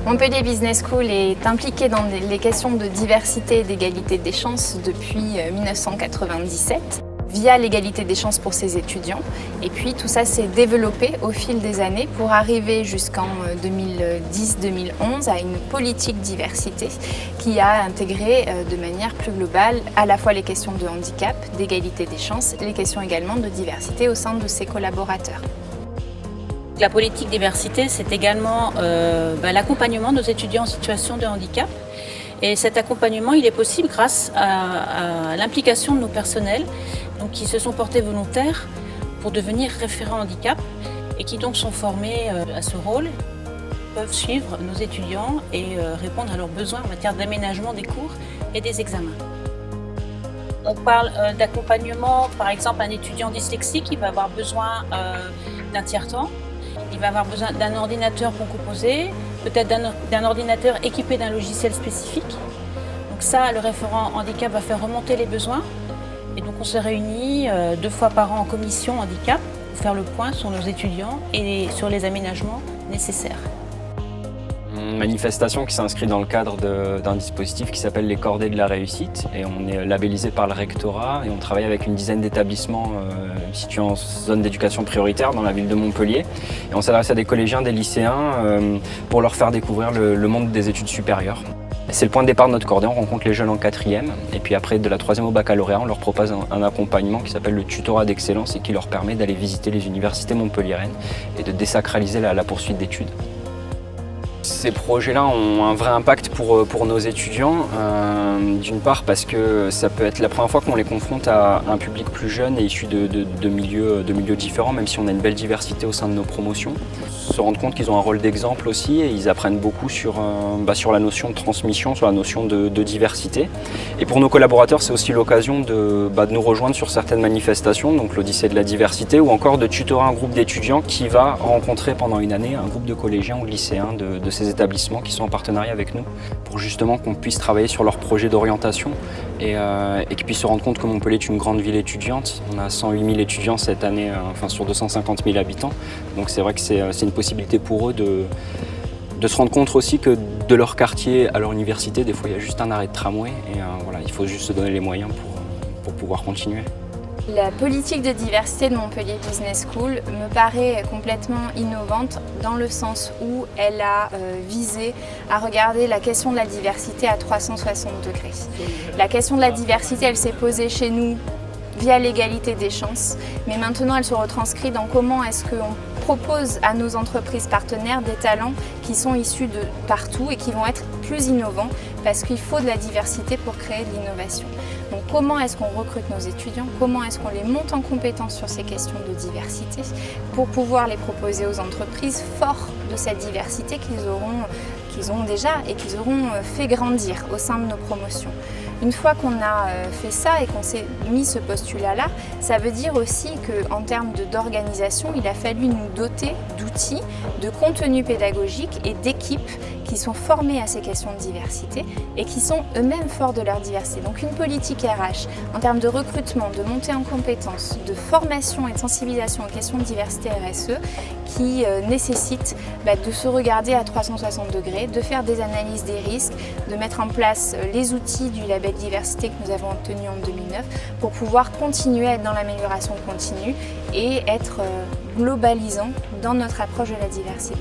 Montpellier Business School est impliquée dans les questions de diversité et d'égalité des chances depuis 1997 via l'égalité des chances pour ses étudiants. Et puis tout ça s'est développé au fil des années pour arriver jusqu'en 2010-2011 à une politique diversité qui a intégré de manière plus globale à la fois les questions de handicap, d'égalité des chances, les questions également de diversité au sein de ses collaborateurs. La politique diversité, c'est également l'accompagnement de nos étudiants en situation de handicap. Et cet accompagnement, il est possible grâce à l'implication de nos personnels qui se sont portés volontaires pour devenir référents handicap et qui donc sont formés à ce rôle, peuvent suivre nos étudiants et répondre à leurs besoins en matière d'aménagement des cours et des examens. On parle d'accompagnement, par exemple, un étudiant dyslexique, il va avoir besoin d'un tiers-temps. Il va avoir besoin d'un ordinateur pour composer, peut-être d'un ordinateur équipé d'un logiciel spécifique. Donc ça, le référent handicap va faire remonter les besoins. Et donc on se réunit 2 fois par an en commission handicap pour faire le point sur nos étudiants et sur les aménagements nécessaires. Une manifestation qui s'inscrit dans le cadre d'un dispositif qui s'appelle les Cordées de la réussite, et on est labellisé par le rectorat et on travaille avec une dizaine d'établissements situés en zone d'éducation prioritaire dans la ville de Montpellier, et on s'adresse à des collégiens, des lycéens pour leur faire découvrir le monde des études supérieures. C'est le point de départ de notre cordée, on rencontre les jeunes en 4e et puis après de la 3e au baccalauréat, on leur propose un accompagnement qui s'appelle le tutorat d'excellence et qui leur permet d'aller visiter les universités montpelliéraines et de désacraliser la poursuite d'études. Ces projets-là ont un vrai impact pour nos étudiants, d'une part parce que ça peut être la première fois qu'on les confronte à un public plus jeune et issu de milieux différents, même si on a une belle diversité au sein de nos promotions. Se rendre compte qu'ils ont un rôle d'exemple aussi et ils apprennent beaucoup sur la notion de transmission, sur la notion de diversité. Et pour nos collaborateurs, c'est aussi l'occasion de nous rejoindre sur certaines manifestations, donc l'Odyssée de la diversité, ou encore de tutorer un groupe d'étudiants qui va rencontrer pendant une année un groupe de collégiens ou de lycéens de ces établissements qui sont en partenariat avec nous pour justement qu'on puisse travailler sur leurs projets d'orientation et qu'ils puissent se rendre compte que Montpellier est une grande ville étudiante. On a 108 000 étudiants cette année, sur 250 000 habitants. Donc c'est vrai que c'est une possibilité pour eux de se rendre compte aussi que de leur quartier à leur université, des fois il y a juste un arrêt de tramway et il faut juste se donner les moyens pour pouvoir continuer. La politique de diversité de Montpellier Business School me paraît complètement innovante dans le sens où elle a visé à regarder la question de la diversité à 360 degrés. La question de la diversité, elle s'est posée chez nous via l'égalité des chances, mais maintenant elle se retranscrit dans comment est-ce qu'on propose à nos entreprises partenaires des talents qui sont issus de partout et qui vont être plus innovants parce qu'il faut de la diversité pour créer de l'innovation. Donc comment est-ce qu'on recrute nos étudiants, comment est-ce qu'on les monte en compétence sur ces questions de diversité pour pouvoir les proposer aux entreprises forts de cette diversité qu'ils ont déjà et qu'ils auront fait grandir au sein de nos promotions. Une fois qu'on a fait ça et qu'on s'est mis ce postulat-là, ça veut dire aussi qu'en termes d'organisation, il a fallu nous doter d'outils, de contenu pédagogique et d'équipes qui sont formées à ces questions de diversité et qui sont eux-mêmes forts de leur diversité. Donc une politique RH en termes de recrutement, de montée en compétences, de formation et de sensibilisation aux questions de diversité RSE qui nécessite de se regarder à 360 degrés, de faire des analyses des risques, de mettre en place les outils du label diversité que nous avons obtenu en 2009 pour pouvoir continuer à être dans l'amélioration continue et être globalisant dans notre approche de la diversité.